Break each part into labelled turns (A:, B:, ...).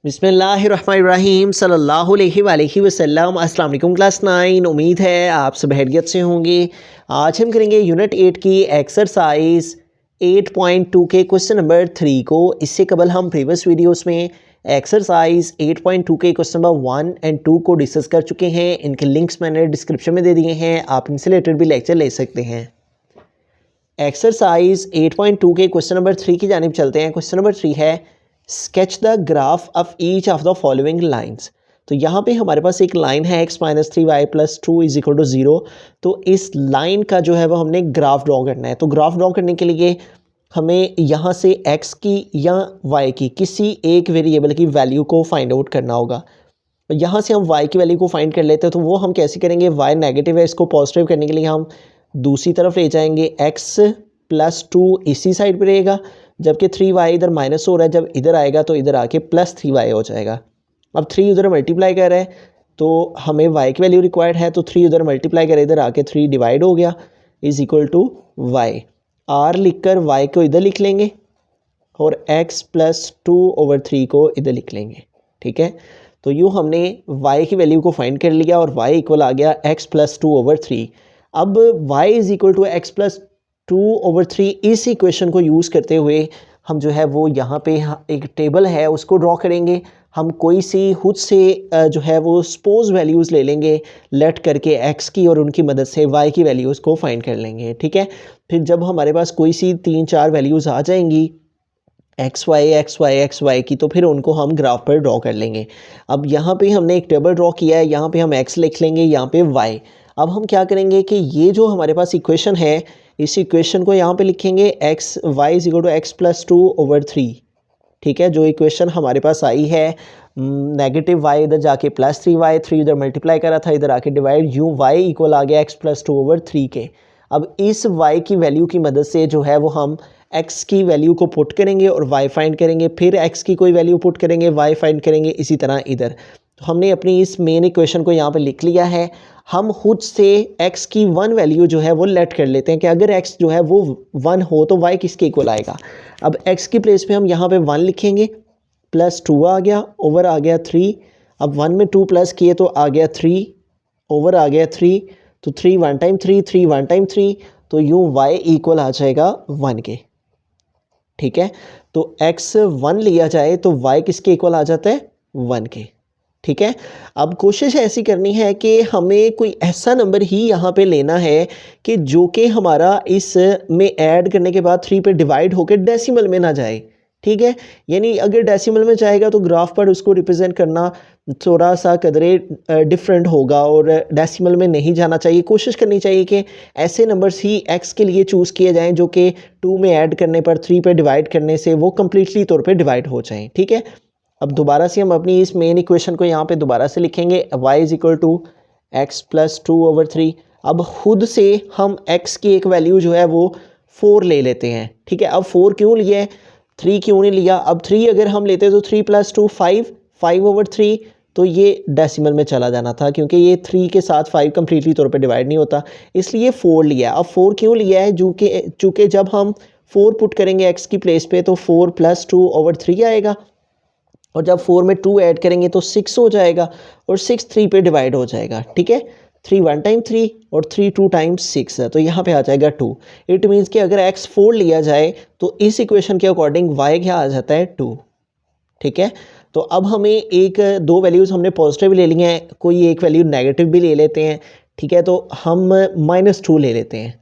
A: बिस्मिल्लाहिर्रहमानिर्रहीम सल्लल्लाहु अलैहि वसल्लम। अस्सलाम वालेकुम क्लास 9। उम्मीद है आप सब खैरियत से होंगे। आज हम करेंगे यूनिट 8 की एक्सरसाइज 8.2 के क्वेश्चन नंबर 3 को। इससे कबल हम प्रीवियस वीडियोस में एक्सरसाइज 8.2 के क्वेश्चन नंबर 1 और 2 को डिस्कस कर चुके हैं। इनके लिंक्स मैंने डिस्क्रिप्शन में दे दिए हैं, आप इनसे रिलेटेड भी लेक्चर ले सकते हैं। एक्सरसाइज 8.2 के क्वेश्चन नंबर 3 की जानिब चलते हैं। क्वेश्चन नंबर 3 है sketch the graph of each of the following lines. तो यहाँ पे हमारे पास एक लाइन है x - 3y + 2 = 0। तो इस लाइन का जो है वो हमने ग्राफ ड्रॉ करना है। तो ग्राफ ड्रॉ करने के लिए हमें यहाँ से x की या y की किसी एक वेरिएबल की वैल्यू को फाइंड आउट करना होगा। यहाँ से हम y की वैल्यू को फाइंड कर लेते हैं। तो वो हम कैसे करेंगे, y नेगेटिव है, इसको पॉजिटिव करने के लिए हम दूसरी तरफ ले जाएंगे। x + 2 इसी साइड पर रहेगा, जबकि 3y इधर माइनस हो रहा है। जब इधर आएगा तो इधर आके +3y हो जाएगा। अब 3 उधर मल्टीप्लाई कर रहा है तो हमें y की वैल्यू रिक्वायर्ड है। तो 3 उधर मल्टीप्लाई करे, इधर आके 3 डिवाइड हो गया = y। r लिखकर y को इधर लिख लेंगे और x + 2/3 को इधर लिख लेंगे। ठीक है, तो यूँ हमने y की वैल्यू को फाइंड कर लिया और y इक्वल आ गया x + 2/3। अब y = x + 2/3 इस इक्वेशन को यूज़ करते हुए हम जो है वो यहाँ पे एक टेबल है उसको ड्रॉ करेंगे। हम कोई सी खुद से जो है वो सपोज वैल्यूज़ ले लेंगे लेट करके x की, और उनकी मदद से y की वैल्यूज़ को फाइंड कर लेंगे। ठीक है, फिर जब हमारे पास कोई सी 3-4 वैल्यूज़ आ जाएंगी xy की, तो फिर उनको हम ग्राफ पर ड्रॉ कर लेंगे। अब यहाँ पे हमने एक टेबल ड्रॉ किया है, यहाँ पे हम x लिख लेंगे, यहाँ पे y। अब हम क्या करेंगे कि ये जो हमारे पास इक्वेशन है, इस इक्वेशन को यहाँ पे लिखेंगे y = x + 2/3। ठीक है, जो इक्वेशन हमारे पास आई है -y इधर जाके +3y, 3 इधर मल्टीप्लाई करा था, इधर आके डिवाइड, यूँ y इक्वल आ गया x + 2/3 के। अब इस y की वैल्यू की मदद से जो है वो हम x की वैल्यू को पुट करेंगे और y फाइंड करेंगे, फिर x की कोई वैल्यू पुट करेंगे, y फाइंड करेंगे, इसी तरह इधर। तो हमने अपनी इस मेन इक्वेशन को यहाँ पे लिख लिया है। हम खुद से x की 1 वैल्यू जो है वो लेट कर लेते हैं कि अगर x जो है वो 1 हो तो y किसके इक्वल आएगा। अब x की प्लेस पे हम यहाँ पे 1 लिखेंगे, +2 आ गया, ओवर आ गया 3। अब 1 में 2 प्लस किए तो आ गया 3, ओवर आ गया 3। तो 3 1 टाइम 3, 3 1 टाइम 3, तो यूँ y इक्वल आ जाएगा 1 के। ठीक है, तो x 1 लिया जाए तो y किसके इक्वल आ जाता है, 1 के। ठीक है, अब कोशिश ऐसी करनी है कि हमें कोई ऐसा नंबर ही यहाँ पे लेना है कि जो कि हमारा इस में ऐड करने के बाद 3 पे डिवाइड होकर डेसिमल में ना जाए। ठीक है, यानी अगर डेसिमल में जाएगा तो ग्राफ पर उसको रिप्रेजेंट करना थोड़ा सा कदरे डिफरेंट होगा और डेसिमल में नहीं जाना चाहिए। कोशिश करनी चाहिए कि ऐसे नंबर्स ही x के लिए चूज़ किए जाएँ जो कि 2 में ऐड करने पर 3 पे डिवाइड करने से वो कम्प्लीटली तौर पर डिवाइड हो जाएँ। ठीक है, अब दोबारा से हम अपनी इस मेन इक्वेशन को यहाँ पे दोबारा से लिखेंगे y = x + 2/3। अब खुद से हम x की एक वैल्यू जो है वो 4 ले लेते हैं। ठीक है, अब 4 क्यों लिया है, 3 क्यों नहीं लिया। अब 3 अगर हम लेते तो 3 + 2 5/3, तो ये डेसिमल में चला जाना था क्योंकि ये 3 के साथ 5 कम्प्लीटली तौर पर डिवाइड नहीं होता, इसलिए 4 लिया। अब 4 क्यों लिया है, चूँकि जब हम 4 पुट करेंगे x की प्लेस पे तो 4 + 2/3 आएगा, और जब 4 में 2 ऐड करेंगे तो 6 हो जाएगा, और 6 3 पे डिवाइड हो जाएगा। ठीक है, 3 1 टाइम 3 और 3 2 टाइम 6 है, तो यहाँ पे आ जाएगा 2। इट मीन्स कि अगर x 4 लिया जाए तो इस इक्वेशन के अकॉर्डिंग y क्या आ जाता है, 2। ठीक है, तो अब हमें दो वैल्यूज़ हमने पॉजिटिव ले ली हैं, कोई एक वैल्यू नेगेटिव भी ले लेते हैं। ठीक है, तो हम -2 ले लेते हैं।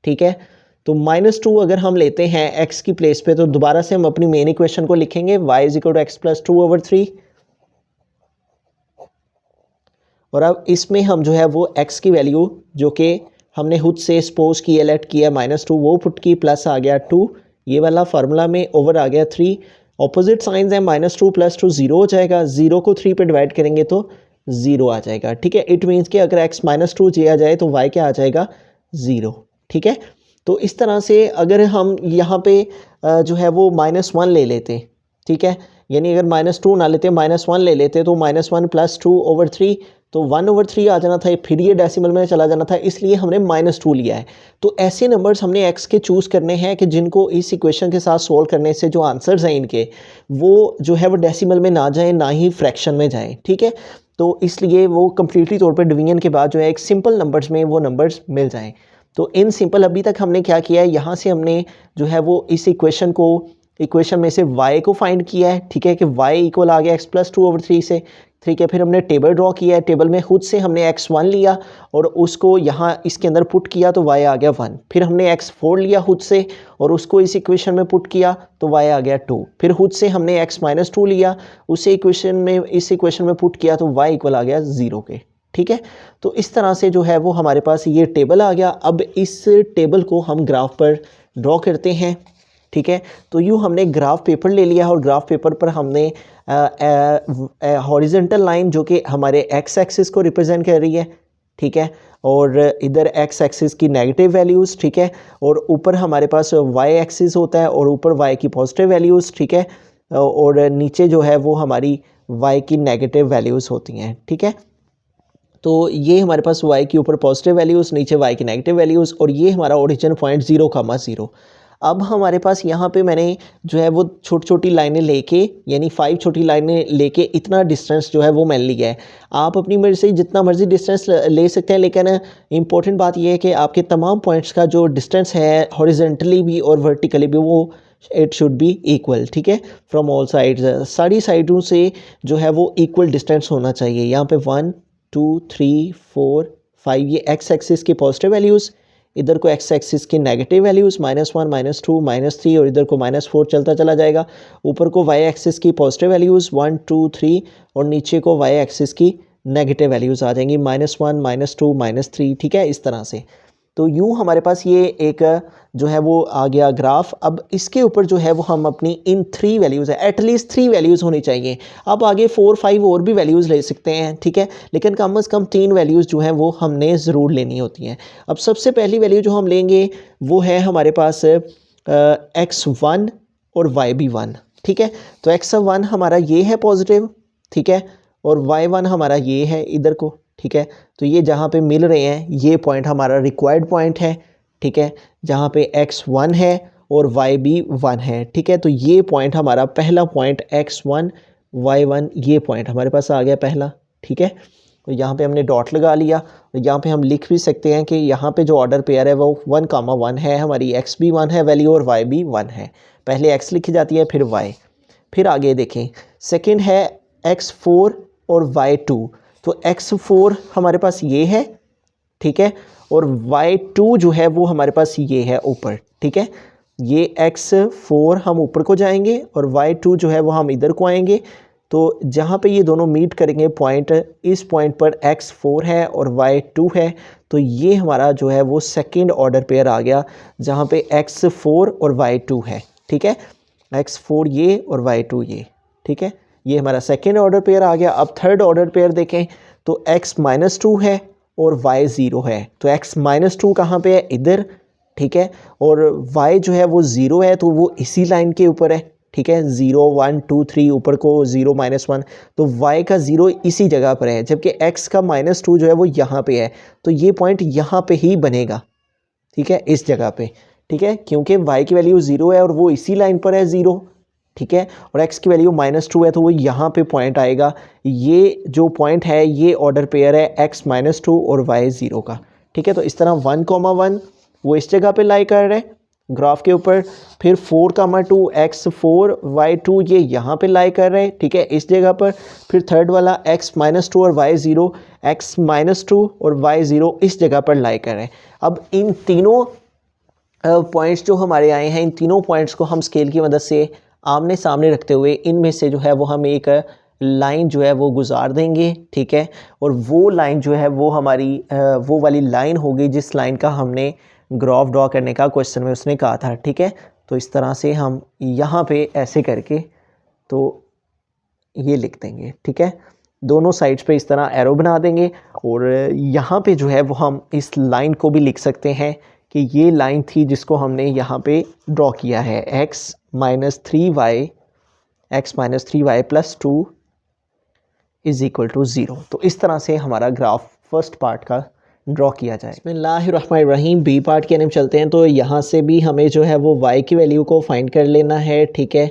A: ठीक है, तो -2 अगर हम लेते हैं x की प्लेस पे तो दोबारा से हम अपनी मेन इक्वेशन को लिखेंगे y = x + 2/3। और अब इसमें हम जो है वो x की वैल्यू जो कि हमने खुद से सपोज किया, लेट किया -2, वो पुट की, प्लस आ गया 2, ये वाला फार्मूला में, ओवर आ गया 3। ऑपोजिट साइंस है, -2 + 2 0 हो जाएगा, 0 को 3 पे डिवाइड करेंगे तो 0 आ जाएगा। ठीक है, इट मीन्स कि अगर x -2 दिया जाए तो y क्या आ जाएगा, 0। ठीक है, तो इस तरह से अगर हम यहाँ पे जो है वो -1 ले लेते, ठीक है, यानी अगर -2 ना लेते, -1 ले लेते तो -1 + 2/3, तो 1/3 आ जाना था, फिर ये डेसिमल में चला जाना था, इसलिए हमने -2 लिया है। तो ऐसे नंबर्स हमने एक्स के चूज़ करने हैं कि जिनको इस इक्वेशन के साथ सोल्व करने से जो आंसर्स हैं इनके, वो जो है वो डेसिमल में ना जाएँ, ना ही फ्रैक्शन में जाएँ, ठीक है। तो इसलिए वो कम्प्लीटली तौर पर डिवीजन के बाद जो है एक सिंपल नंबर्स में वो नंबर्स मिल जाएँ। तो इन सिंपल अभी तक हमने क्या किया है, यहाँ से हमने जो है वो इस इक्वेशन में से y को फाइंड किया है, ठीक है, कि y इक्वल आ गया x+2/3 से, ठीक है। फिर हमने टेबल ड्रॉ किया है, टेबल में खुद से हमने x1 लिया और उसको यहाँ इसके अंदर पुट किया तो y आ गया 1। फिर हमने x4 लिया खुद से और उसको इस इक्वेशन में पुट किया तो y आ गया 2। फिर खुद से हमने x-2 लिया, उसे इस इक्वेशन में पुट किया तो y इक्वल आ गया 0 के, ठीक है। तो इस तरह से जो है वो हमारे पास ये टेबल आ गया। अब इस टेबल को हम ग्राफ पर ड्रॉ करते हैं, ठीक है। तो यूँ हमने ग्राफ पेपर ले लिया और ग्राफ पेपर पर हमने हॉरिजेंटल लाइन जो कि हमारे एक्स एक्सिस को रिप्रेजेंट कर रही है, ठीक है, और इधर एक्स एक्सिस की नेगेटिव वैल्यूज़, ठीक है, और ऊपर हमारे पास वाई एक्सिस होता है और ऊपर वाई की पॉजिटिव वैल्यूज़, ठीक है, और नीचे जो है वो हमारी वाई की नेगेटिव वैल्यूज़ होती हैं, ठीक है। तो ये हमारे पास y के ऊपर पॉजिटिव वैल्यूज़, नीचे y की नेगेटिव वैल्यूज़, और ये हमारा ओरिजिन पॉइंट 0,0। अब हमारे पास यहाँ पे मैंने जो है वो छोटी छोटी लाइनें लेके, यानी 5 छोटी लाइनें लेके इतना डिस्टेंस जो है वो मैंने लिया है। आप अपनी मर्जी से जितना मर्जी डिस्टेंस ले सकते हैं, लेकिन इंपॉर्टेंट बात यह है कि आपके तमाम पॉइंट्स का जो डिस्टेंस है हॉरिजेंटली भी और वर्टिकली भी वो इट शुड बी इक्वल, ठीक है, फ्रॉम ऑल साइड्स, सारी साइडों से जो है वो इक्वल डिस्टेंस होना चाहिए। यहाँ पे 1 2 3 4 5 ये एक्स एक्सिस की पॉजिटिव वैल्यूज़, इधर को एक्स एक्सिस की नेगेटिव वैल्यूज़ -1 -2 -3, और इधर को -4 चलता चला जाएगा। ऊपर को वाई एक्सिस की पॉजिटिव वैल्यूज़ 1 2 3 और नीचे को वाई एक्सिस की नेगेटिव वैल्यूज़ आ जाएंगी -1 -2 -3, ठीक है, इस तरह से। तो यूँ हमारे पास ये एक जो है वो आ गया ग्राफ। अब इसके ऊपर जो है वो हम अपनी इन 3 वैल्यूज़ है, एटलीस्ट 3 वैल्यूज़ होनी चाहिए। अब आगे 4 5 और भी वैल्यूज़ ले सकते हैं, ठीक है, लेकिन कम से कम 3 वैल्यूज़ जो हैं वो हमने ज़रूर लेनी होती हैं। अब सबसे पहली वैल्यू जो हम लेंगे वो है हमारे पास x1 और y भी 1, ठीक है। तो x1 हमारा ये है पॉजिटिव, ठीक है, और y1 हमारा ये है इधर को, ठीक है। तो ये जहाँ पे मिल रहे हैं ये पॉइंट हमारा रिक्वायर्ड पॉइंट है, ठीक है, जहाँ पे x1 है और y भी 1 है, ठीक है। तो ये पॉइंट हमारा पहला पॉइंट x1 y1 ये पॉइंट हमारे पास आ गया पहला, ठीक है। तो यहाँ पे हमने डॉट लगा लिया। तो यहाँ पे हम लिख भी सकते हैं कि यहाँ पे जो ऑर्डर पेयर है वो 1,1 है, हमारी x भी 1 है वैल्यू और y भी 1 है। पहले x लिखी जाती है फिर y। फिर आगे देखें, सेकंड है x4 और y2। तो x4 हमारे पास ये है, ठीक है, और y2 जो है वो हमारे पास ये है ऊपर, ठीक है। ये x4 हम ऊपर को जाएंगे और y2 जो है वो हम इधर को आएंगे। तो जहाँ पे ये दोनों मीट करेंगे पॉइंट, इस पॉइंट पर x4 है और y2 है, तो ये हमारा जो है वो सेकंड ऑर्डर पेयर आ गया जहाँ पे x4 और y2 है, ठीक है, x4 ये और y2 ये, ठीक है, ये हमारा सेकेंड ऑर्डर पेयर आ गया। अब थर्ड ऑर्डर पेयर देखें तो x-2 है और y 0 है। तो x-2 कहाँ पे है, इधर, ठीक है, और y जो है वो 0 है तो वो इसी लाइन के ऊपर है, ठीक है, 0 1 2 3 ऊपर को 0 -1, तो y का 0 इसी जगह पर है, जबकि x का -2 जो है वो यहाँ पे है। तो ये पॉइंट यहाँ पे ही बनेगा, ठीक है, इस जगह पे, ठीक है, क्योंकि y की वैल्यू 0 है और वो इसी लाइन पर है 0, ठीक है, और x की वैल्यू -2 है तो वो यहाँ पे पॉइंट आएगा। ये जो पॉइंट है ये ऑर्डर पेयर है x-2 और y 0 का, ठीक है। तो इस तरह 1,1 वो इस जगह पे लाई कर रहे हैं ग्राफ के ऊपर, फिर 4,2 x4 y2 ये यहाँ पे लाई कर रहे हैं, ठीक है, इस जगह पर। फिर थर्ड वाला x-2 और y 0, x-2 और y 0 इस जगह पर लाई कर रहे हैं। अब इन तीनों पॉइंट्स जो हमारे आए हैं, इन तीनों पॉइंट्स को हम स्केल की मदद से आमने सामने रखते हुए इनमें से जो है वो हम एक लाइन जो है वो गुजार देंगे, ठीक है, और वो लाइन जो है वो हमारी वो वाली लाइन होगी जिस लाइन का हमने ग्राफ ड्रॉ करने का क्वेश्चन में उसने कहा था, ठीक है। तो इस तरह से हम यहाँ पे ऐसे करके तो ये लिख देंगे, ठीक है, दोनों साइड्स पे इस तरह एरो बना देंगे, और यहाँ पे जो है वो हम इस लाइन को भी लिख सकते हैं कि ये लाइन थी जिसको हमने यहाँ पे ड्रॉ किया है, x-3y + 2 इज़ इक्वल टू 0। तो इस तरह से हमारा ग्राफ फर्स्ट पार्ट का ड्रॉ किया जाए। बिस्मिल्लाहिर्रहमानिर्रहीम, बी पार्ट की तरफ चलते हैं। तो यहाँ से भी हमें जो है वो y की वैल्यू को फाइंड कर लेना है, ठीक है।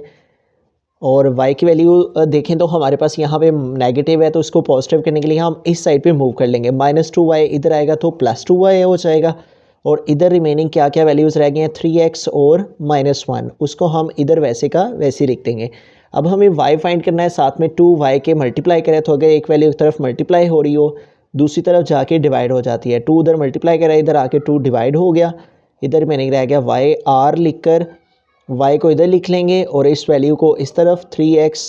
A: और y की वैल्यू देखें तो हमारे पास यहाँ पे नेगेटिव है, तो इसको पॉजिटिव करने के लिए हम इस साइड पे मूव कर लेंगे। -2y इधर आएगा तो +2y हो जाएगा। और इधर रिमेनिंग क्या क्या वैल्यूज़ रह गई हैं, 3x और -1, उसको हम इधर वैसे का वैसे ही लिख देंगे। अब हमें y फाइंड करना है, साथ में 2y के मल्टीप्लाई करें तो अगर एक वैल्यू एक तरफ मल्टीप्लाई हो रही हो दूसरी तरफ जाके डिवाइड हो जाती है। 2 उधर मल्टीप्लाई करा, इधर आके 2 डिवाइड हो गया, इधर मैंने रह गया y r लिख कर y को इधर लिख लेंगे और इस वैल्यू को इस तरफ 3x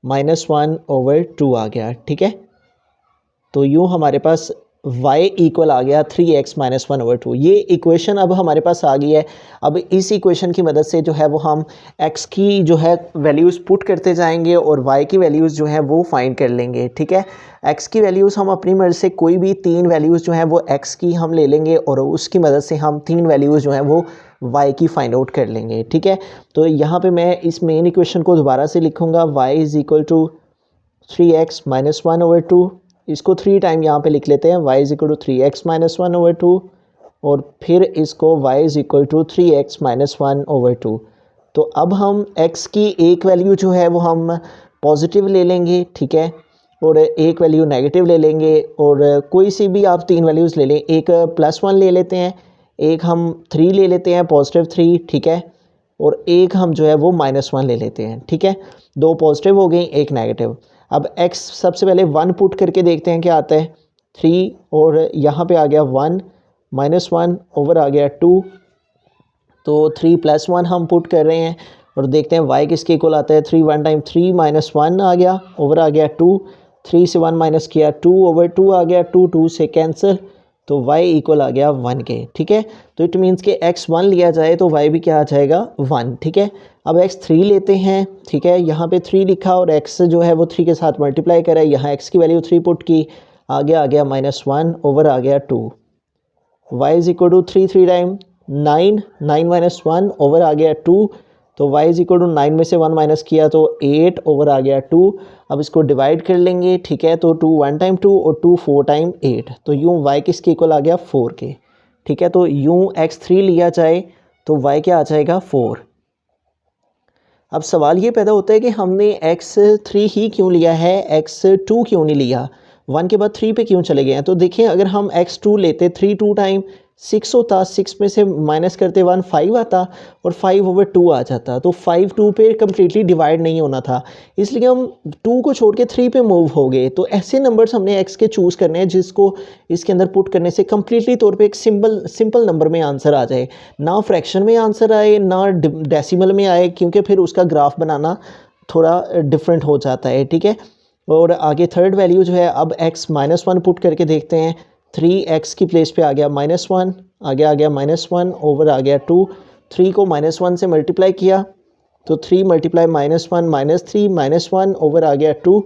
A: -1/2 आ गया, ठीक है। तो यूँ हमारे पास y इक्वल आ गया 3x -1/2। ये इक्वेशन अब हमारे पास आ गई है। अब इस इक्वेशन की मदद से जो है वो हम x की जो है वैल्यूज़ पुट करते जाएंगे और y की वैल्यूज़ जो है वो फाइंड कर लेंगे, ठीक है। x की वैल्यूज़ हम अपनी मर्ज़ी से कोई भी 3 वैल्यूज़ जो है वो x की हम ले लेंगे और उसकी मदद से हम 3 वैल्यूज़ जो है वो y की फाइंड आउट कर लेंगे, ठीक है। तो यहाँ पे मैं इस मेन इक्वेशन को दोबारा से लिखूँगा, y is equal to 3x -1/2। इसको 3 टाइम यहाँ पे लिख लेते हैं, y is equal to 3x -1/2 और फिर इसको y is equal to 3x -1/2। तो अब हम x की एक वैल्यू जो है वो हम पॉजिटिव ले लेंगे, ठीक है, और एक वैल्यू नेगेटिव ले लेंगे। और कोई सी भी आप 3 वैल्यूज़ ले लें, एक +1 ले लेते हैं, एक हम 3 ले लेते हैं +3, ठीक है, और एक हम जो है वो -1 ले लेते हैं, ठीक है। 2 पॉजिटिव हो गई, एक नेगेटिव। अब x सबसे पहले 1 पुट करके देखते हैं क्या आता है, 3 और यहाँ पे आ गया 1 -1 ओवर आ गया 2। तो 3 + 1 हम पुट कर रहे हैं और देखते हैं y किसके इक्वल आता है, 3 1 टाइम 3 -1 आ गया ओवर आ गया 2। 3 से 1 माइनस किया 2/2 आ गया, 2 2 से कैंसिल, तो y इक्वल आ गया 1 के, ठीक है। तो इट मीन्स कि x 1 लिया जाए तो y भी क्या आ जाएगा 1, ठीक है। अब x 3 लेते हैं, ठीक है, यहाँ पे 3 लिखा और x जो है वो 3 के साथ मल्टीप्लाई करा, यहाँ x की वैल्यू 3 पुट की, आगे आ गया -1 ओवर आ गया 2। y is equal to 3 3 time 9 9 - 1 over आ गया 2। तो y इज इक्वल टू 9 में से 1 माइनस किया तो 8 ओवर आ गया 2। अब इसको डिवाइड कर लेंगे, ठीक है। तो 2 1 टाइम 2 और 2 4 टाइम 8, तो यूँ y किसके इक्वल आ गया 4 के, ठीक है। तो यूँ x 3 लिया जाए तो y क्या आ जाएगा 4। अब सवाल ये पैदा होता है कि हमने x 3 ही क्यों लिया है, x 2 क्यों नहीं लिया, 1 के बाद 3 पे क्यों चले गए हैं। तो देखिए अगर हम x 2 लेते 3 2 टाइम 6 होता, 6 में से माइनस करते 1 5 आता और 5/2 आ जाता, तो 5 2 पे कम्प्लीटली डिवाइड नहीं होना था, इसलिए हम 2 को छोड़ के 3 पे मूव हो गए। तो ऐसे नंबर्स हमने x के चूज़ करने हैं जिसको इसके अंदर पुट करने से कम्प्लीटली तौर पे एक सिंपल नंबर में आंसर आ जाए, ना फ्रैक्शन में आंसर आए ना डेसिमल में आए, क्योंकि फिर उसका ग्राफ बनाना थोड़ा डिफरेंट हो जाता है, ठीक है। और आगे थर्ड वैल्यू जो है, अब x -1 पुट करके देखते हैं, 3x की प्लेस पे आ गया -1, आगे आ गया -1 ओवर आ गया 2। 3 को -1 से मल्टीप्लाई किया तो 3 × -1 -3 -1 ओवर आ गया 2।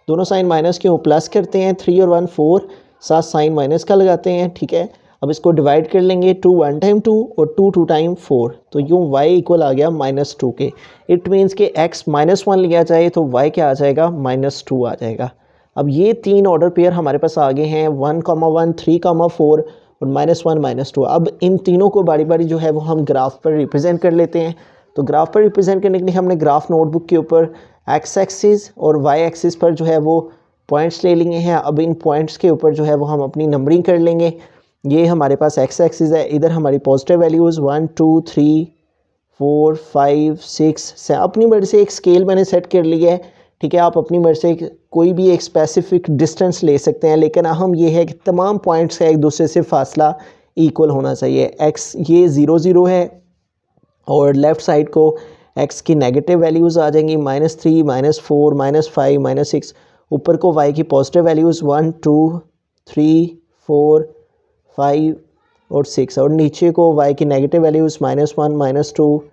A: दोनों साइन माइनस क्यों, प्लस करते हैं, 3 और 1 4, साथ साइन माइनस का लगाते हैं, ठीक है। अब इसको डिवाइड कर लेंगे, 2 1 टाइम 2 और 2 2 टाइम 4, तो यूँ y इक्वल आ गया -2 के। इट मीन्स कि x -1 लिया जाए तो y क्या आ जाएगा -2 आ जाएगा। अब ये 3 ऑर्डर पेयर हमारे पास आ गए हैं, 1 1 3 4 और -1 -2। अब इन तीनों को बारी बारी जो है वो हम ग्राफ पर रिप्रेजेंट कर लेते हैं। तो ग्राफ पर रिप्रेजेंट करने के लिए हमने ग्राफ नोटबुक के ऊपर x एक्सिस और y एक्सिस पर जो है वो पॉइंट्स ले लिए हैं। अब इन पॉइंट्स के ऊपर जो है वो हम अपनी नंबरिंग कर लेंगे। ये हमारे पास x एक्सिस है, इधर हमारी पॉजिटिव वैल्यूज़ 1 2 3 4 5 6 अपनी मर्ज़ी से एक स्केल मैंने सेट कर लिया है, ठीक है। आप अपनी मर्ज़ी से कोई भी एक स्पेसिफिक डिस्टेंस ले सकते हैं, लेकिन अहम ये है कि तमाम पॉइंट्स का एक दूसरे से फासला इक्वल होना चाहिए। x ये 0 0 है और लेफ़्ट साइड को x की नेगेटिव वैल्यूज़ आ जाएंगी, -3 -4 -5 -6। ऊपर को y की पॉजिटिव वैल्यूज़ 1 2 3 4 5 और 6, और नीचे को y की नेगेटिव वैल्यूज़ -1 -2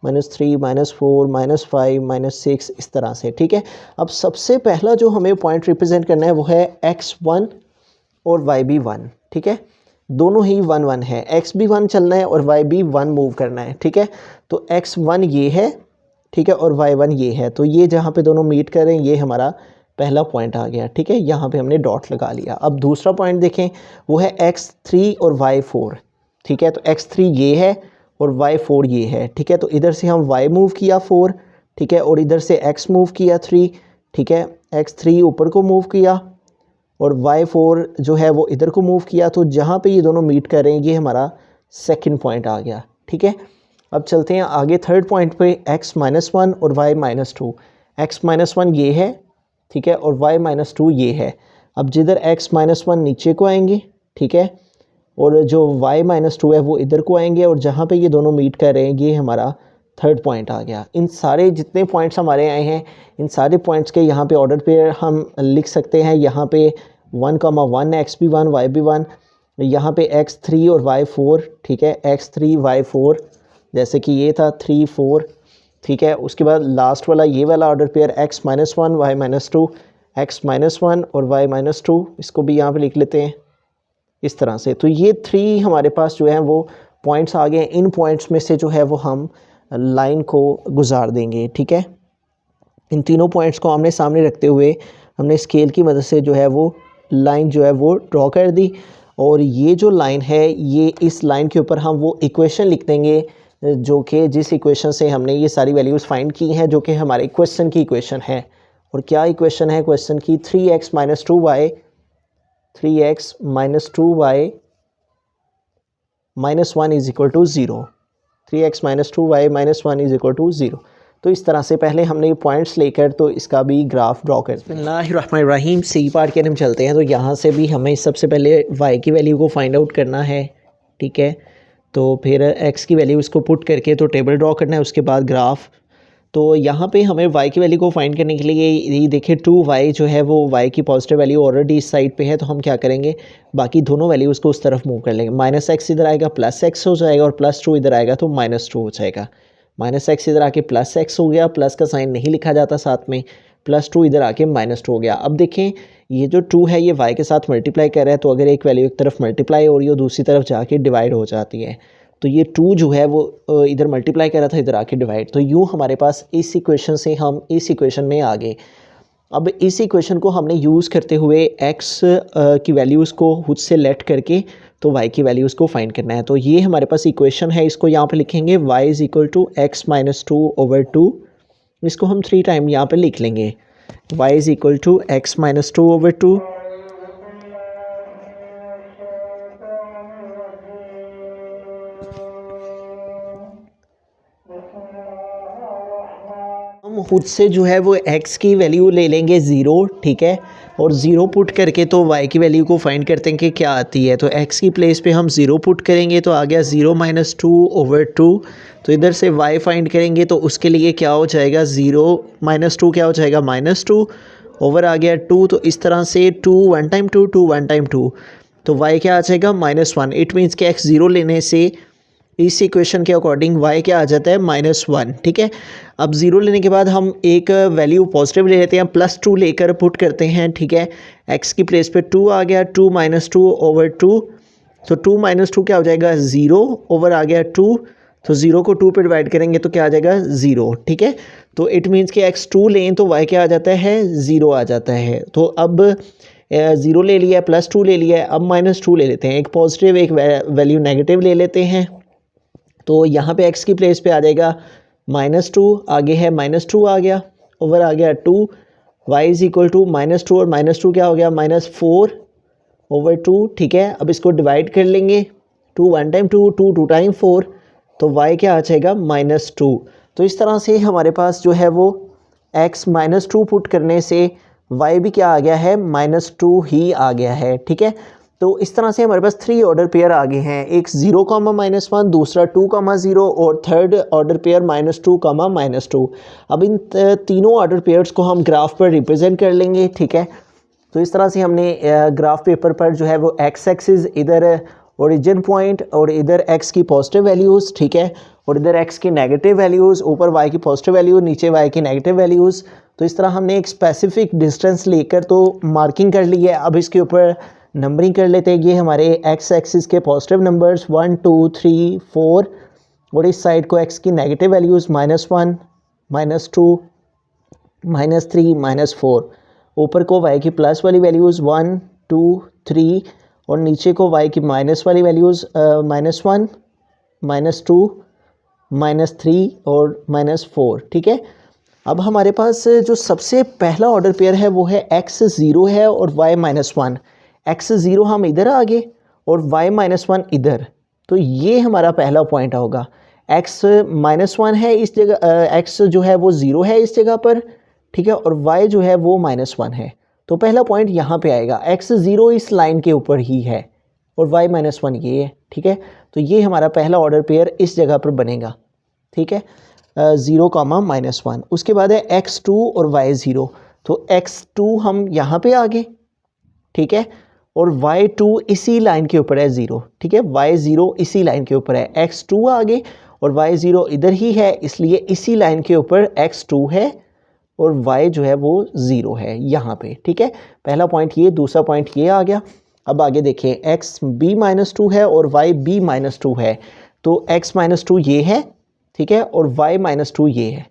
A: -3 -4 -5 -6, इस तरह से, ठीक है। अब सबसे पहला जो हमें पॉइंट रिप्रेजेंट करना है वो है x1 और y भी 1, ठीक है। दोनों ही 1 1 है, x भी 1 चलना है और y भी 1 मूव करना है, ठीक है। तो x1 ये है, ठीक है, और y1 ये है, तो ये जहाँ पे दोनों मीट कर रहे हैं ये हमारा पहला पॉइंट आ गया, ठीक है, यहाँ पे हमने डॉट लगा लिया। अब दूसरा पॉइंट देखें, वो है x3 और y4, ठीक है। तो x3 ये है और y4 ये है, ठीक है। तो इधर से हम y मूव किया 4, ठीक है, और इधर से x मूव किया 3, ठीक है। x3 ऊपर को मूव किया और y4 जो है वो इधर को मूव किया। तो जहाँ पे ये दोनों मीट कर रहे हैं ये हमारा सेकंड पॉइंट आ गया, ठीक है। अब चलते हैं आगे थर्ड पॉइंट पे, x-1 और y-2। x-1 ये है, ठीक है, और y-2 ये है। अब जिधर x-1 नीचे को आएंगे, ठीक है, और जो y-2 है वो इधर को आएंगे, और जहाँ पे ये दोनों मीट कर रहे हैं ये हमारा थर्ड पॉइंट आ गया। इन सारे जितने पॉइंट्स हमारे आए हैं, इन सारे पॉइंट्स के यहाँ पे ऑर्डर पे हम लिख सकते हैं। यहाँ पे 1,1 x भी 1 y भी 1, यहाँ पे x3 और y4, ठीक है, x3 y4 जैसे कि ये था 3 4, ठीक है। उसके बाद लास्ट वाला ये वाला order pair x-1 y-2, x-1 और y-2, इसको भी यहाँ पे लिख लेते हैं इस तरह से। तो ये 3 हमारे पास जो है वो पॉइंट्स आ गए। इन पॉइंट्स में से जो है वो हम लाइन को गुजार देंगे, ठीक है। इन तीनों पॉइंट्स को आमने सामने रखते हुए हमने स्केल की मदद से जो है वो लाइन जो है वो ड्रॉ कर दी, और ये जो लाइन है ये इस लाइन के ऊपर हम वो इक्वेशन लिख देंगे जो कि जिस इक्वेशन से हमने ये सारी वैल्यूज़ फाइंड की हैं, जो कि हमारे क्वेश्चन की इक्वेशन है। और क्या इक्वेशन है क्वेश्चन की? 3x - 2y -1 is equal to 0। 3x - 2y -1 is equal to 0। तो इस तरह से पहले हमने ये पॉइंट्स लेकर तो इसका भी ग्राफ ड्रॉ कर। बिस्मिल्लाहिर्रहमानिर्रहीम, सी पार्ट के हम चलते हैं। तो यहाँ से भी हमें सबसे पहले y की वैल्यू को फाइंड आउट करना है, ठीक है। तो फिर x की वैल्यू इसको पुट करके तो टेबल ड्रॉ करना है, उसके बाद ग्राफ। तो यहाँ पे हमें y की वैल्यू को फाइंड करने के लिए ये देखिए 2y जो है वो y की पॉजिटिव वैल्यू ऑलरेडी इस साइड पे है, तो हम क्या करेंगे, बाकी दोनों वैल्यूज़ को उस तरफ मूव कर लेंगे। -x इधर आएगा, +x हो जाएगा, और +2 इधर आएगा तो -2 हो जाएगा। -x इधर आके +x हो गया, प्लस का साइन नहीं लिखा जाता साथ में, +2 इधर आके -2 हो गया। अब देखें ये जो 2 है ये y के साथ मल्टीप्लाई कर रहा है, तो अगर एक वैल्यू एक तरफ मल्टीप्लाई हो रही हो दूसरी तरफ जाके डिवाइड हो जाती है। तो ये 2 जो है वो इधर मल्टीप्लाई कर रहा था, इधर आके डिवाइड। तो यूँ हमारे पास इस इक्वेशन से हम इस इक्वेशन में आ गए। अब इस इक्वेशन को हमने यूज़ करते हुए x की वैल्यूज़ को खुद से लेट करके तो y की वैल्यूज़ को फाइंड करना है। तो ये हमारे पास इक्वेशन है, इसको यहाँ पे लिखेंगे y = x - 2/2। इसको हम 3 टाइम यहाँ पे लिख लेंगे, y = x - 2/2। हम खुद से जो है वो x की वैल्यू ले लेंगे 0, ठीक है, और 0 पुट करके तो y की वैल्यू को फाइंड करते हैं कि क्या आती है। तो x की प्लेस पे हम 0 पुट करेंगे तो आ गया 0 - 2/2। तो इधर से y फाइंड करेंगे तो उसके लिए क्या हो जाएगा, 0 - 2 क्या हो जाएगा, -2 ओवर आ गया 2। तो इस तरह से 2 1 टाइम 2 2 1 टाइम 2, तो y क्या आ जाएगा, -1। इट मीन्स कि x 0 लेने से इस इक्वेशन के अकॉर्डिंग y क्या आ जाता है, -1, ठीक है। अब 0 लेने के बाद हम एक वैल्यू पॉजिटिव ले लेते हैं, +2 लेकर पुट करते हैं, ठीक है। x की प्लेस पे 2 आ गया, 2 - 2/2। तो 2 - 2 क्या हो जाएगा, 0 ओवर आ गया 2। तो 0 को 2 पे डिवाइड करेंगे तो क्या आ जाएगा, 0, ठीक है। तो इट मीन्स कि x 2 लें तो y क्या आ जाता है, 0 आ जाता है। तो अब 0 ले लिया, +2 ले लिया, अब -2 ले लेते हैं, एक पॉजिटिव एक वैल्यू नेगेटिव ले लेते हैं। तो यहाँ पे x की प्लेस पे आ जाएगा -2, आगे है -2 आ गया, ओवर आ गया 2, y = -2 और -2 क्या हो गया, -4/2, ठीक है। अब इसको डिवाइड कर लेंगे, 2 1 टाइम 2 2 2 टाइम 4, तो y क्या आ जाएगा, -2। तो इस तरह से हमारे पास जो है वो x -2 पुट करने से y भी क्या आ गया है, -2 ही आ गया है, ठीक है। तो इस तरह से हमारे पास 3 ऑर्डर पेयर आ गए हैं, एक 0, -1, दूसरा 2, 0 और थर्ड ऑर्डर पेयर -2, -2। अब इन तीनों ऑर्डर पेयर्स को हम ग्राफ पर रिप्रेजेंट कर लेंगे, ठीक है। तो इस तरह से हमने ग्राफ पेपर पर जो है वो x एक्सिस इधर ओरिजिन पॉइंट और इधर x की पॉजिटिव वैल्यूज़, ठीक है, और इधर x की नेगेटिव वैल्यूज़, ऊपर y की पॉजिटिव वैल्यू, नीचे y की नेगेटिव वैल्यूज़। तो इस तरह हमने एक स्पेसिफिक डिस्टेंस लेकर तो मार्किंग कर ली है। अब इसके ऊपर नंबरिंग कर लेते हैं। ये हमारे x एक्सिस के पॉजिटिव नंबर्स 1 2 3 4, और इस साइड को x की नेगेटिव वैल्यूज़ -1 -2 -3 -4। ऊपर को y की प्लस वाली वैल्यूज़ 1 2 3 और नीचे को y की माइनस वाली वैल्यूज़ -1 -2 -3 और -4, ठीक है। अब हमारे पास जो सबसे पहला ऑर्डर पेयर है वो है x 0 है और y -1। x 0 हम इधर आ गए और y -1 इधर, तो ये हमारा पहला पॉइंट होगा। x -1 है इस जगह, x जो है वो 0 है इस जगह पर, ठीक है, और y जो है वो -1 है। तो पहला पॉइंट यहाँ पे आएगा, x 0 इस लाइन के ऊपर ही है और y -1 ये है, ठीक है। तो ये हमारा पहला ऑर्डर पेयर इस जगह पर बनेगा, ठीक है, 0, -1। उसके बाद है x2 और y0, तो x2 हम यहाँ पे आ गए, ठीक है, और y2 इसी लाइन के ऊपर है 0, ठीक है, y0 इसी लाइन के ऊपर है, x2 आ गए और y0 इधर ही है, इसलिए इसी लाइन के ऊपर x2 है और y जो है वो 0 है यहाँ पे, ठीक है। पहला पॉइंट ये, दूसरा पॉइंट ये आ गया। अब आगे देखिए, x b-2 है और y b-2 है, तो x -2 ये है, ठीक है, और y -2 ये है,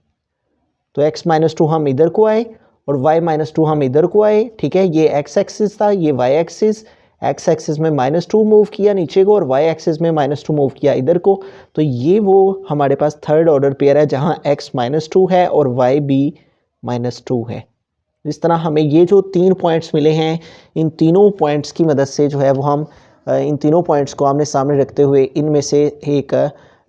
A: तो x -2 हम इधर को आए और y -2 हम इधर को आए, ठीक है। ये x एक्सिस था, ये y एक्सिस, x एक्सिस में -2 मूव किया नीचे को और y एक्सिस में -2 मूव किया इधर को, तो ये वो हमारे पास थर्ड ऑर्डर पेयर है जहाँ x -2 है और y b-2 है। इस तरह हमें ये जो 3 पॉइंट्स मिले हैं, इन तीनों पॉइंट्स की मदद से जो है वो हम इन तीनों पॉइंट्स को आमने सामने रखते हुए इनमें से एक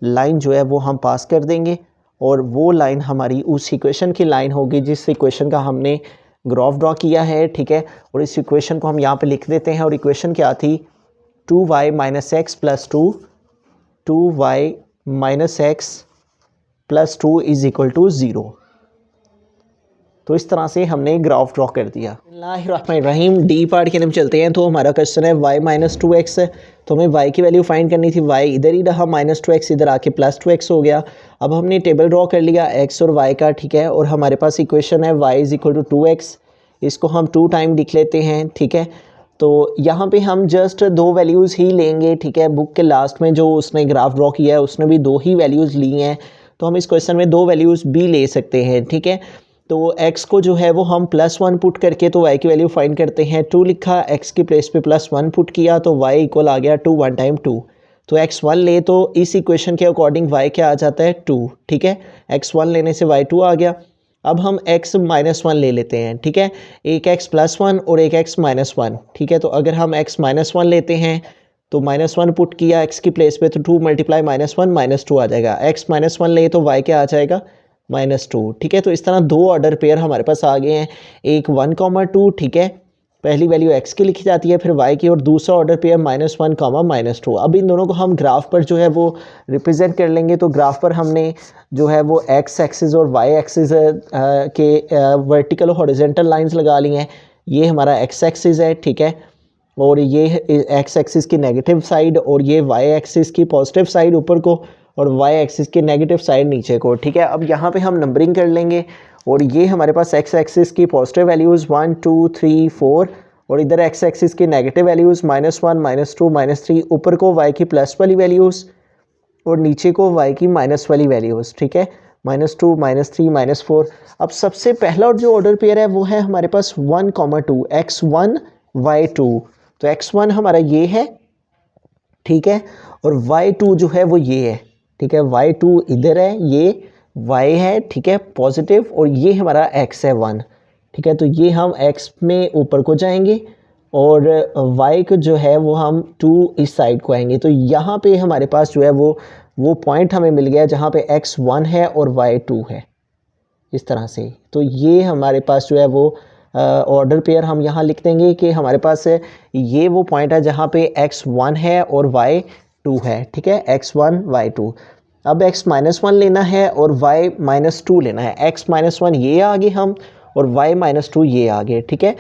A: लाइन जो है वो हम पास कर देंगे और वो लाइन हमारी उस इक्वेशन की लाइन होगी जिस इक्वेशन का हमने ग्राफ ड्रॉ किया है, ठीक है। और इस इक्वेशन को हम यहाँ पे लिख देते हैं और इक्वेशन क्या थी, 2y - x + 2 2y - x + 2 = 0। तो इस तरह से हमने ग्राफ ड्रॉ कर दिया। बिस्मिल्लाहिर्रहमानिर्रहीम, डी पार्ट की तरफ चलते हैं। तो हमारा क्वेश्चन है y - 2x, तो हमें y की वैल्यू फाइंड करनी थी, y इधर ही रहा, -2x इधर आके +2x हो गया। अब हमने टेबल ड्रॉ कर लिया x और y का, ठीक है, और हमारे पास इक्वेशन है y = 2x, इसको हम 2 टाइम लिख लेते हैं, ठीक है। तो यहाँ पे हम जस्ट 2 वैल्यूज़ ही लेंगे, ठीक है। बुक के लास्ट में जो उसने ग्राफ ड्रॉ किया है उसने भी 2 ही वैल्यूज़ ली हैं, तो हम इस क्वेश्चन में 2 वैल्यूज़ भी ले सकते हैं, ठीक है। तो x को जो है वो हम +1 पुट करके तो y की वैल्यू फाइंड करते हैं। 2 लिखा, x की प्लेस पे +1 पुट किया तो y इक्वल आ गया 2 1 टाइम 2। तो x1 ले तो इस इक्वेशन के अकॉर्डिंग y क्या आ जाता है 2, ठीक है। x1 लेने से y2 आ गया। अब हम x -1 ले लेते हैं, ठीक है, एक x +1 और एक x -1, ठीक है। तो अगर हम x -1 लेते हैं तो -1 पुट किया x की प्लेस पे तो 2 × -1 -2 आ जाएगा। x -1 ले तो y क्या आ जाएगा -2, ठीक है। तो इस तरह 2 ऑर्डर पेयर हमारे पास आ गए हैं, एक 1, 2, ठीक है, पहली वैल्यू x की लिखी जाती है फिर y की, और दूसरा ऑर्डर पेयर -1, -2। अब इन दोनों को हम ग्राफ पर जो है वो रिप्रेजेंट कर लेंगे। तो ग्राफ पर हमने जो है वो x एक्सिस और y एक्सिस के वर्टिकल हॉरिजॉन्टल लाइंस लगा ली हैं। ये हमारा x एक्सिस है, ठीक है, और ये x एक्सिस की नेगेटिव साइड और ये y एक्सिस की पॉजिटिव साइड ऊपर को और y एक्सिस की नेगेटिव साइड नीचे को, ठीक है। अब यहाँ पे हम नंबरिंग कर लेंगे और ये हमारे पास x एक्सिस की पॉजिटिव वैल्यूज़ 1 2 3 4 और इधर x एक्सिस की नेगेटिव वैल्यूज़ -1 -2 -3, ऊपर को y की प्लस वाली वैल्यूज़ और नीचे को y की माइनस वाली वैल्यूज़, ठीक है, -2 -3 -4। अब सबसे पहला जो ऑर्डर पेयर है वो है हमारे पास 1, 2, x1 y2। तो x1 हमारा ये है, ठीक है, और y2 जो है वो ये है, ठीक है, y2 इधर है, ये y है, ठीक है, पॉजिटिव, और ये हमारा x है 1, ठीक है। तो ये हम x में ऊपर को जाएंगे और y को जो है वो हम 2 इस साइड को आएंगे। तो यहाँ पे हमारे पास जो है वो पॉइंट हमें मिल गया जहाँ पे x1 है और y2 है, इस तरह से। तो ये हमारे पास जो है वो ऑर्डर पेयर हम यहाँ लिख देंगे कि हमारे पास ये वो पॉइंट है जहाँ पे x1 है और y2 है, ठीक है, x1 y2। अब x -1 लेना है और y -2 लेना है। x -1 ये आगे हम और y -2 ये आगे, ठीक है।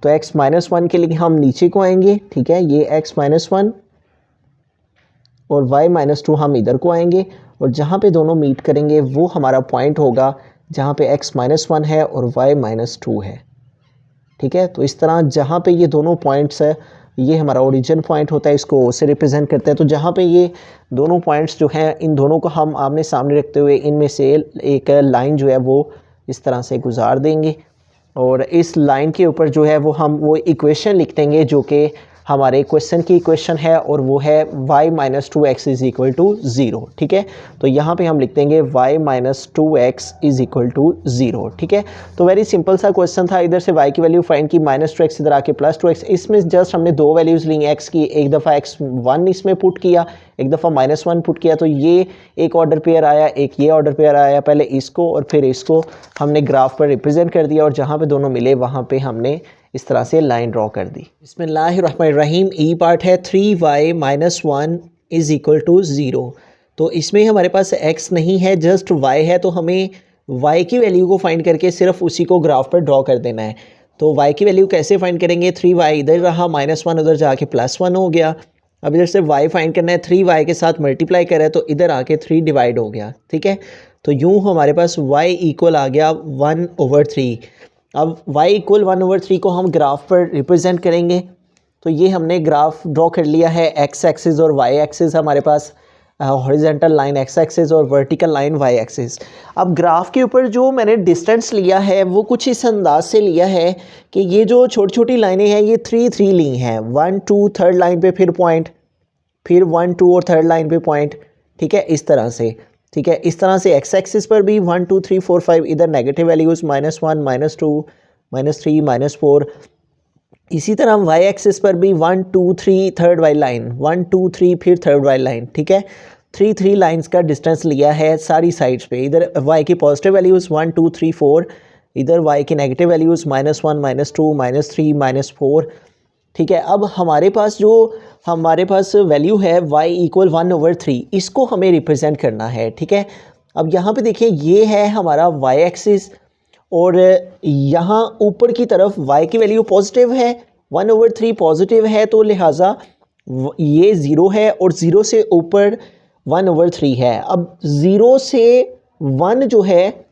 A: तो x -1 के लिए हम नीचे को आएंगे, ठीक है, ये x -1 और y -2 हम इधर को आएंगे और जहाँ पे दोनों मीट करेंगे वो हमारा पॉइंट होगा जहाँ पे x -1 है और y -2 है, ठीक है। तो इस तरह जहाँ पे ये दोनों पॉइंट्स है, ये हमारा ओरिजिन पॉइंट होता है, इसको O से रिप्रेजेंट करते हैं। तो जहाँ पे ये दोनों पॉइंट्स जो हैं, इन दोनों को हम आमने सामने रखते हुए इनमें से एक लाइन जो है वो इस तरह से गुजार देंगे और इस लाइन के ऊपर जो है वो हम वो इक्वेशन लिख देंगे जो कि हमारे क्वेश्चन की इक्वेशन है, और वो है y minus 2x is equal to 0। ठीक है, तो यहाँ पे हम लिख देंगे y minus 2x is equal to 0। ठीक है, तो वेरी सिंपल सा क्वेश्चन था। इधर से y की वैल्यू फाइंड की, माइनस 2x इधर आके प्लस 2x। इसमें जस्ट हमने दो वैल्यूज़ ली x की, एक दफ़ा x1 इसमें पुट किया, एक दफ़ा -1 पुट किया, तो ये एक ऑर्डर पेयर आया, एक ये ऑर्डर पेयर आया। पहले इसको और फिर इसको हमने ग्राफ पर रिप्रेजेंट कर दिया, और जहाँ पे दोनों मिले वहाँ पे हमने इस तरह से लाइन ड्रॉ कर दी। बिस्मिल्लाहिर्रहमानिर्रहीम। ई पार्ट है 3y minus 1 is equal to 0। तो इसमें हमारे पास x नहीं है, जस्ट y है, तो हमें y की वैल्यू को फाइंड करके सिर्फ उसी को ग्राफ पर ड्रॉ कर देना है। तो y की वैल्यू कैसे फाइंड करेंगे, 3y इधर रहा, -1 उधर जाके +1 हो गया। अब इधर से y फाइंड करना है, 3y के साथ मल्टीप्लाई करें तो इधर आके 3 डिवाइड हो गया। ठीक है, तो यूँ हमारे पास y इक्वल आ गया 1/3। अब y इक्वल 1/3 को हम ग्राफ पर रिप्रेजेंट करेंगे। तो ये हमने ग्राफ ड्रॉ कर लिया है, x एक्सिस और y एक्सिस हमारे पास, हॉरिजेंटल लाइन x एक्सिस और वर्टिकल लाइन y एक्सिस। अब ग्राफ के ऊपर जो मैंने डिस्टेंस लिया है वो कुछ इस अंदाज से लिया है कि ये जो छोटी छोटी लाइनें हैं ये 3 ली हैं, 1 2 थर्ड लाइन पे फिर पॉइंट, फिर 1 2 और थर्ड लाइन पे पॉइंट। ठीक है, इस तरह से। ठीक है, इस तरह से x एक्सिस पर भी 1 2 3 4 5 इधर नेगेटिव वैल्यूज़, -1 -2 -3 -4। इसी तरह हम y एक्सिस पर भी 1 2 3 थर्ड वाली लाइन, 1 2 3 फिर थर्ड वाली लाइन। ठीक है, 3 लाइंस का डिस्टेंस लिया है सारी साइड्स पे। इधर y की पॉजिटिव वैल्यूज़ 1 2 3 4, इधर y की नेगेटिव वैल्यूज़ -1 -2 -3 -4। ठीक है, अब हमारे पास वैल्यू है y इक्वल 1/3, इसको हमें रिप्रेजेंट करना है। ठीक है, अब यहाँ पे देखिए ये है हमारा y एक्सिस, और यहाँ ऊपर की तरफ y की वैल्यू पॉजिटिव है, 1/3 पॉजिटिव है, तो लिहाजा ये 0 है, और 0 से ऊपर 1/3 है। अब 0 से 1 जो है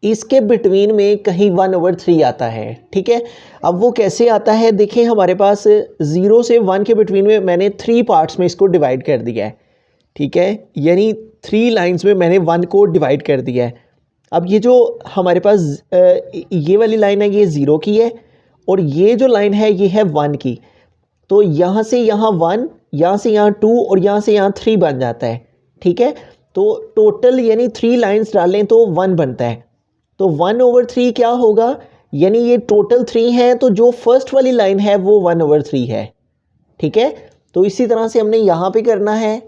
A: इसके बिटवीन में कहीं 1/3 आता है। ठीक है, अब वो कैसे आता है, देखिए हमारे पास 0 से 1 के बिटवीन में मैंने 3 पार्ट्स में इसको डिवाइड कर दिया है। ठीक है, यानी 3 लाइंस में मैंने 1 को डिवाइड कर दिया है। अब ये जो हमारे पास ये वाली लाइन है ये 0 की है, और ये जो लाइन है ये है 1 की। तो यहाँ से यहाँ 1, यहाँ से यहाँ 2 और यहाँ से यहाँ 3 बन जाता है। ठीक है, तो टोटल यानी 3 लाइंस डालें तो 1 बनता है। तो 1/3 क्या होगा, यानी ये टोटल 3 है, तो जो फर्स्ट वाली लाइन है वो 1/3 है। ठीक है, तो इसी तरह से हमने यहाँ पे करना है।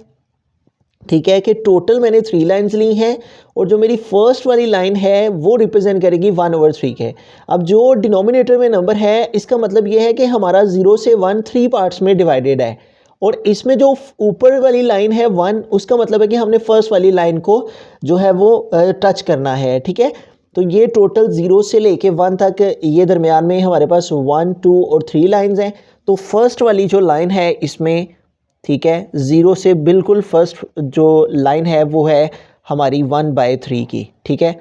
A: ठीक है, कि टोटल मैंने 3 लाइंस ली हैं, और जो मेरी फर्स्ट वाली लाइन है वो रिप्रेजेंट करेगी 1/3 के। अब जो डिनोमिनेटर में नंबर है इसका मतलब ये है कि हमारा 0 से 1 3 पार्ट्स में डिवाइडेड है, और इसमें जो ऊपर वाली लाइन है 1, उसका मतलब है कि हमने फर्स्ट वाली लाइन को जो है वो टच करना है। ठीक है, तो ये टोटल 0 से लेके 1 तक ये दरमियान में हमारे पास 1 2 और 3 लाइंस हैं। तो फर्स्ट वाली जो लाइन है इसमें, ठीक है, 0 से बिल्कुल फर्स्ट जो लाइन है वो है हमारी 1/3 की। ठीक है,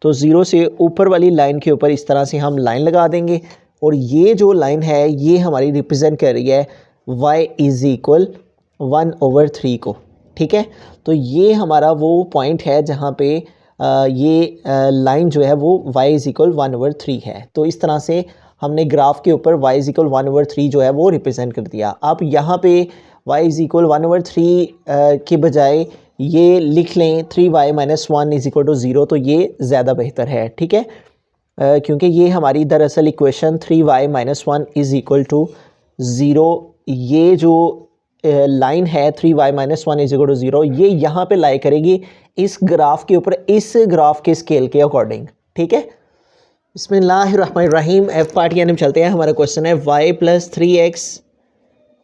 A: तो 0 से ऊपर वाली लाइन के ऊपर इस तरह से हम लाइन लगा देंगे, और ये जो लाइन है ये हमारी रिप्रेजेंट कर रही है y इज़ इक्वल 1/3 को। ठीक है, तो ये हमारा वो पॉइंट है जहाँ पे ये लाइन जो है वो y इज़ इक्वल 1/3 है। तो इस तरह से हमने ग्राफ के ऊपर y इज़ इक्वल 1/3 जो है वो रिप्रेजेंट कर दिया। आप यहाँ पे y इज़ इक्वल 1/3 के बजाय ये लिख लें 3y minus 1 is equal to 0, तो ये ज़्यादा बेहतर है। ठीक है, क्योंकि ये हमारी दरअसल equation 3y minus 1 is equal to 0, ये जो लाइन है 3y minus 1 is equal to 0, ये यहाँ पे लाई करेगी इस ग्राफ के ऊपर, इस ग्राफ के स्केल के अकॉर्डिंग। ठीक है, बिस्मिल्लाहिर्रहमानिर्रहीम। एफ पार्ट यानी चलते हैं। हमारा क्वेश्चन है y plus 3x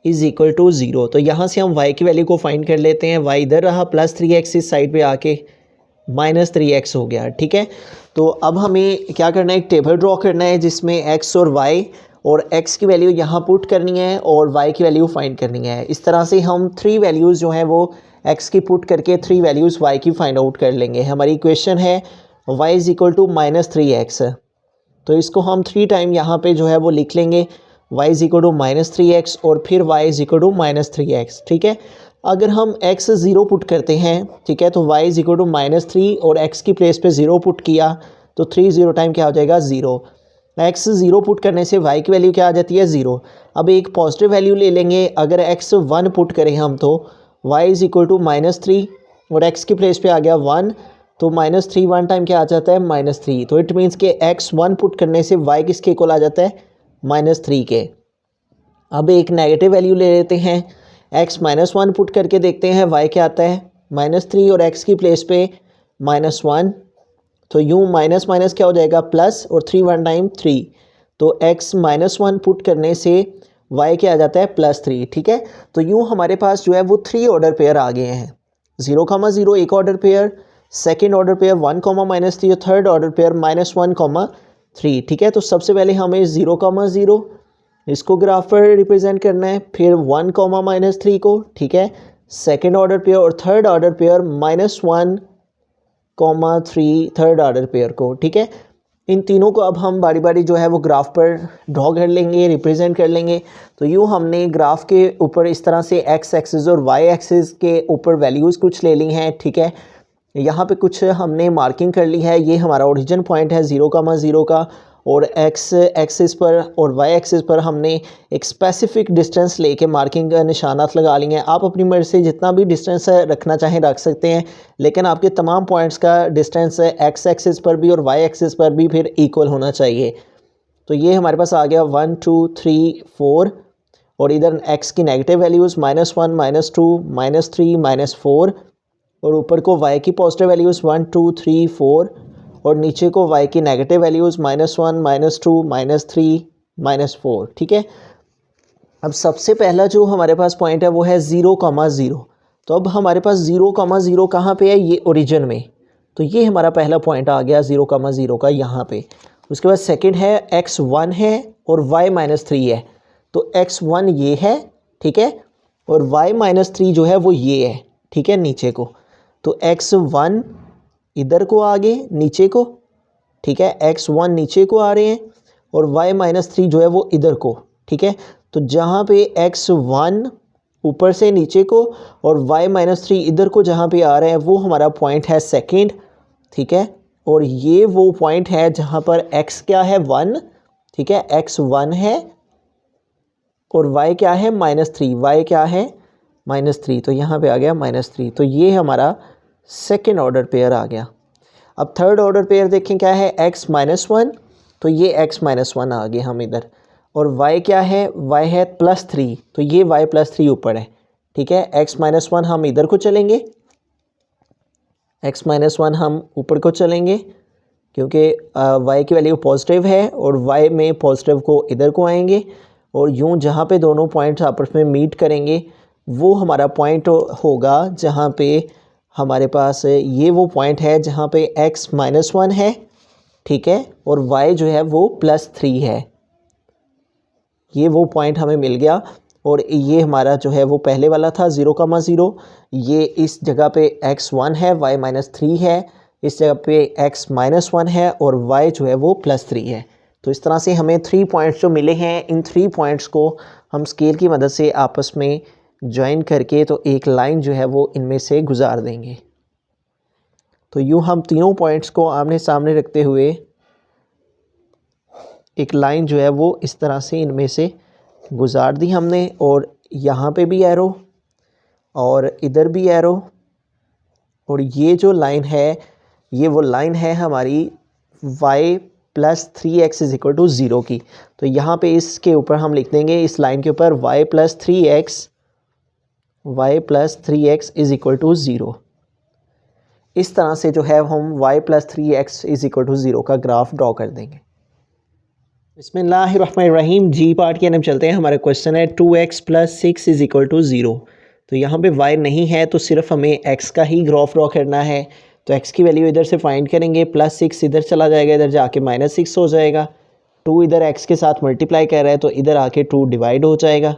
A: is equal to 0। तो यहाँ से हम y की वैल्यू को फाइंड कर लेते हैं। y इधर रहा, प्लस 3x इस साइड पे आके -3x हो गया। ठीक है, तो अब हमें क्या करना है, एक टेबल ड्रॉ करना है जिसमें x और y और x की वैल्यू यहाँ पुट करनी है और y की वैल्यू फाइंड करनी है। इस तरह से हम 3 वैल्यूज़ जो हैं वो x की पुट करके 3 वैल्यूज़ y की फाइंड आउट कर लेंगे। हमारी इक्वेशन है y is equal to -3x, तो इसको हम 3 टाइम यहाँ पे जो है वो लिख लेंगे, y is equal to -3x और फिर y is equal to -3x। ठीक है, अगर हम x 0 पुट करते हैं, ठीक है, तो y इज़ इक्वल टू -3 और x की प्लेस पे 0 पुट किया तो 3 0 टाइम क्या हो जाएगा 0। एक्स 0 पुट करने से वाई की वैल्यू क्या आ जाती है 0। अब एक पॉजिटिव वैल्यू ले लेंगे, अगर एक्स 1 पुट करें हम तो वाई इज़ इक्वल टू -3 और एक्स की प्लेस पे आ गया 1, तो -3 1 टाइम क्या आ जाता है -3। तो इट मीन्स कि एक्स 1 पुट करने से वाई किसके इक्वल आ जाता है -3 के। अब एक नेगेटिव वैल्यू ले लेते हैं, एक्स -1 पुट करके देखते हैं वाई क्या आता है -3 और एक्स की प्लेस पे -1, तो यूँ माइनस माइनस क्या हो जाएगा प्लस और 3 1 टाइम 3, तो x -1 पुट करने से y क्या आ जाता है +3। ठीक है, तो यूँ हमारे पास जो है वो 3 ऑर्डर पेयर आ गए हैं। 0,0 एक order pair, second order pair 1, -3 और थर्ड ऑर्डर पेयर -1, 3। ठीक है, तो सबसे पहले हमें 0,0 इसको ग्राफ पर रिप्रेजेंट करना है, फिर 1, -3 को। ठीक है, सेकेंड ऑर्डर पेयर और third order pair -1, 3 third order pair को। ठीक है, इन तीनों को अब हम बारी बारी जो है वो ग्राफ पर ड्रॉ कर लेंगे, रिप्रेजेंट कर लेंगे। तो यूँ हमने ग्राफ के ऊपर इस तरह से एक्स एक्सिस और वाई एक्सिस के ऊपर वैल्यूज़ कुछ ले ली हैं। ठीक है, यहाँ पे कुछ हमने मार्किंग कर ली है, ये हमारा ओरिजिन पॉइंट है 0,0 का, और एक्स एक्सिस पर और वाई एक्सिस पर हमने एक स्पेसिफिक डिस्टेंस लेके मार्किंग का निशानात लगा लिए हैं। आप अपनी मर्ज़ी से जितना भी डिस्टेंस रखना चाहें रख सकते हैं, लेकिन आपके तमाम पॉइंट्स का डिस्टेंस एक्स एक्सिस पर भी और वाई एक्सिस पर भी फिर इक्वल होना चाहिए। तो ये हमारे पास आ गया 1 2 3 4, और इधर एक्स की नेगेटिव वैल्यूज़ -1 -2 -3 -4, और ऊपर को y की पॉजिटिव वैल्यूज़ 1 2 3 4, और नीचे को y की नेगेटिव वैल्यूज़ -1 -2 -3 -4। ठीक है, अब सबसे पहला जो हमारे पास पॉइंट है वो है 0,0। तो अब हमारे पास 0,0 कहाँ पे है, ये ओरिजिन में, तो ये हमारा पहला पॉइंट आ गया 0,0 का यहाँ पे। उसके बाद सेकंड है x1 है और y -3 है, तो x1 ये है। ठीक है, और y -3 जो है वो ये है। ठीक है, नीचे को, तो x1 इधर को आगे नीचे को। ठीक है, x1 नीचे को आ रहे हैं और y -3 जो है वो इधर को। ठीक है, तो जहाँ पे x1 ऊपर से नीचे को और y -3 इधर को जहाँ पे आ रहे हैं वो हमारा पॉइंट है सेकंड। ठीक है, और ये वो पॉइंट है जहाँ पर x क्या है 1। ठीक है, x1 है और y क्या है -3, y क्या है -3, तो यहाँ पे आ गया -3। तो ये हमारा सेकेंड ऑर्डर पेयर आ गया। अब थर्ड ऑर्डर पेयर देखें क्या है x -1, तो ये x -1 आ गए हम इधर, और y क्या है, y है +3, तो ये y +3 ऊपर है। ठीक है, x -1 हम इधर को चलेंगे, x -1 हम ऊपर को चलेंगे क्योंकि y की वैल्यू पॉजिटिव है, और y में पॉजिटिव को इधर को आएंगे, और यूँ जहाँ पे दोनों पॉइंट्स आपस में मीट करेंगे वो हमारा पॉइंट होगा जहाँ पे हमारे पास ये वो पॉइंट है जहाँ पे x -1 है। ठीक है, और y जो है वो +3 है। ये वो पॉइंट हमें मिल गया, और ये हमारा जो है वो पहले वाला था 0,0, ये इस जगह पे x1 है, y -3 है, इस जगह पे x -1 है, और y जो है वो +3 है। तो इस तरह से हमें 3 पॉइंट्स जो मिले हैं, इन 3 पॉइंट्स को हम स्केल की मदद से आपस में ज्वाइन करके तो एक लाइन जो है वो इनमें से गुजार देंगे। तो यूँ हम तीनों पॉइंट्स को आमने सामने रखते हुए एक लाइन जो है वो इस तरह से इनमें से गुजार दी हमने, और यहाँ पे भी एरो और इधर भी एरो, और ये जो लाइन है ये वो लाइन है हमारी y + 3x = 0 की। तो यहाँ पे इसके ऊपर हम लिख देंगे, इस लाइन के ऊपर y + 3x = 0। इस तरह से जो है हम y + 3x = 0 का ग्राफ ड्रॉ कर देंगे। बिस्मिल्लाहिर्रहमानिर्रहीम, जी पार्ट के अंदर चलते हैं। हमारा क्वेश्चन है 2x + 6 = 0। तो यहाँ पे y नहीं है तो सिर्फ हमें x का ही ग्राफ ड्रॉ करना है। तो x की वैल्यू इधर से फाइंड करेंगे, +6 इधर चला जाएगा, इधर जाके -6 हो जाएगा। 2 इधर x के साथ मल्टीप्लाई कर रहा है तो इधर आके 2 डिवाइड हो जाएगा।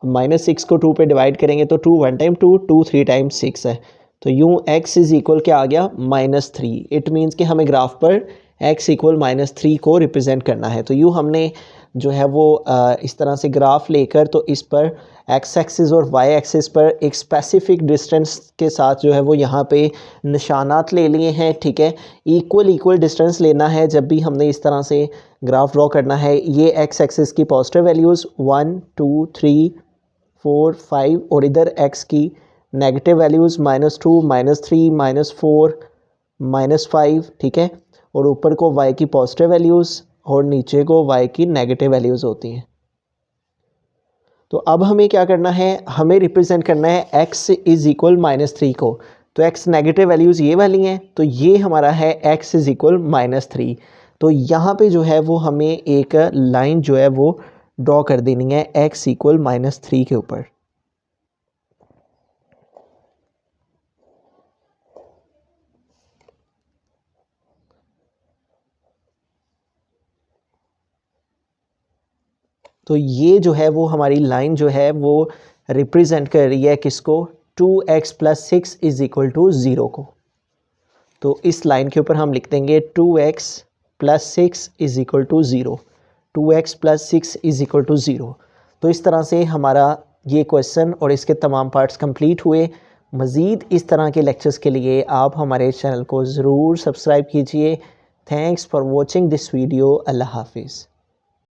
A: -6 को 2 पे डिवाइड करेंगे तो 2 1 टाइम 2, 2 3 टाइम 6 है। तो यूँ x = क्या आ गया -3। इट मीन्स कि हमें ग्राफ पर x = -3 को रिप्रेजेंट करना है। तो यूँ हमने जो है वो इस तरह से ग्राफ लेकर तो इस पर एक्स एक्सिस और वाई एक्सिस पर एक स्पेसिफिक डिस्टेंस के साथ जो है वो यहाँ पे निशानात ले लिए हैं, ठीक है। इक्वल डिस्टेंस लेना है जब भी हमने इस तरह से ग्राफ ड्रॉ करना है। ये एक्स एक्सिस की पॉजिटिव वैल्यूज़ 1 2 3 4 5 और इधर एक्स की नेगेटिव वैल्यूज़ -2 -3 -4 -5, ठीक है। और ऊपर को y की पॉजिटिव वैल्यूज़ और नीचे को y की नेगेटिव वैल्यूज़ होती हैं। तो अब हमें क्या करना है, हमें रिप्रेजेंट करना है x इज़ इक्वल -3 को। तो x नेगेटिव वैल्यूज़ ये वाली हैं, तो ये हमारा है x इज़ इक्वल -3। तो यहाँ पे जो है वो हमें एक लाइन जो है वो ड्रॉ कर देनी है x इक्वल -3 के ऊपर। तो ये जो है वो हमारी लाइन जो है वो रिप्रेजेंट कर रही है किसको, 2x + 6 इज़ इक्वल टू 0 को। तो इस लाइन के ऊपर हम लिख देंगे 2x + 6 is equal to 0, 2x + 6 is equal to 0। तो इस तरह से हमारा ये क्वेश्चन और इसके तमाम पार्ट्स कंप्लीट हुए। मज़ीद इस तरह के लेक्चर्स के लिए आप हमारे चैनल को ज़रूर सब्सक्राइब कीजिए। Thanks for watching this video. अल्लाह हाफिज़।